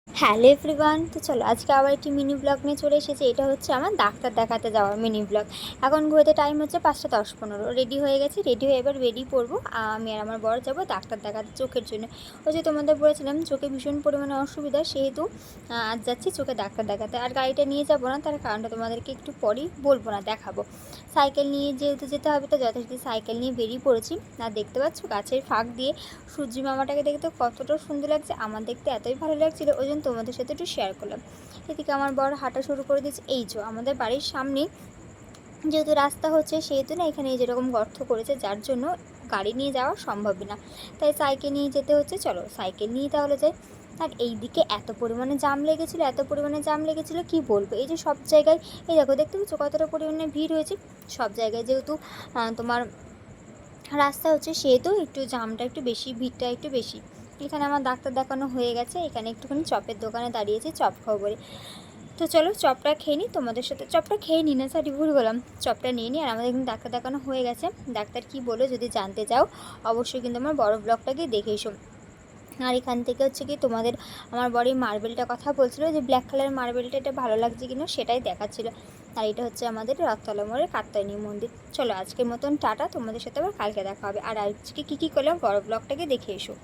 Hello everyone, তো চলো আজকে আবার একটি মিনি ব্লগ নিয়ে চলে এসেছি। এটা হচ্ছে আমার ডাক্তার দেখাতে যাওয়ার মিনি ব্লগ। এখন ঘুরতে টাইম হচ্ছে 5:10-15। রেডি হয়ে গেছি, রেডি হয়ে এবার বেরিয়ে পড়বো। আমি আর আমার বর যাবো ডাক্তার দেখাতে চোখের জন্য। ওই যে তোমাদের বলেছিলাম চোখে ভীষণ পরিমাণে অসুবিধা, সেহেতু আজ যাচ্ছি চোখে ডাক্তার দেখাতে। আর গাড়িটা নিয়ে যাবো না, তার কারণটা তোমাদেরকে একটু পরেই বলবো না, দেখাবো। সাইকেল নিয়ে যেহেতু যেতে হবে, তো যথারীতি সাইকেল নিয়ে বেরিয়ে পড়েছি। আর দেখতে পাচ্ছ গাছের ফাঁক দিয়ে সূর্যি মামাটাকে দেখতে কতটা সুন্দর লাগছে, আমার দেখতে এতই ভালো লাগছিলো, ওই জন্য তোমাদের সাথে একটু শেয়ার করলাম। এদিকে আমার বর হাঁটা শুরু করে দিয়েছে। এই যে আমাদের বাড়ির সামনেই যেহেতু রাস্তা হচ্ছে, সেহেতু না এখানে যেরকম গর্ত করেছে, যার জন্য গাড়ি নিয়ে যাওয়া সম্ভব না, তাই সাইকেল নিয়ে যেতে হচ্ছে। চলো সাইকেল নিয়ে তাহলে যাই। আর এই দিকে এত পরিমাণে জাম লেগেছিলো, এত পরিমাণে জাম লেগেছিলো কি বলবো। এই যে সব জায়গায়, এই দেখো দেখতে পাচ্ছ কতটা পরিমাণে ভিড় হয়েছে সব জায়গায়। যেহেতু তোমার রাস্তা হচ্ছে, সেহেতু একটু জামটা একটু বেশি, ভিড়টা একটু বেশি। এখানে আমার ডাক্তার দেখানো হয়ে গেছে, এখানে একটুখানি চপের দোকানে দাঁড়িয়েছি চপ খাবো বলে। তো চলো চপটা খেয়ে নিই, তোমাদের সাথে চপটা খেয়ে নিই না, সরি ভুল বললাম, চপটা নিয়ে নিই। আর আমাদের কিন্তু ডাক্তার দেখানো হয়ে গেছে। ডাক্তার কি বলো যদি জানতে চাও, অবশ্যই কিন্তু আমার বড় ব্লগটাকে দেখে এসো। আর এখান থেকে হচ্ছে কি তোমাদের আমার বড় মার্বেলটা কথা বলছিল, যে ব্ল্যাক কালারের মার্বেলটা, এটা ভালো লাগছে কিনা সেটাই দেখাচ্ছিল। আর এটা হচ্ছে আমাদের রথতলা মোড়ের কাত্যায়নী মন্দির। চলো আজকের মতন টাটা, তোমাদের সাথে আবার কালকে দেখা হবে। আর আজকে কী কী করলাম বড় ব্লগটাকে দেখে এসো।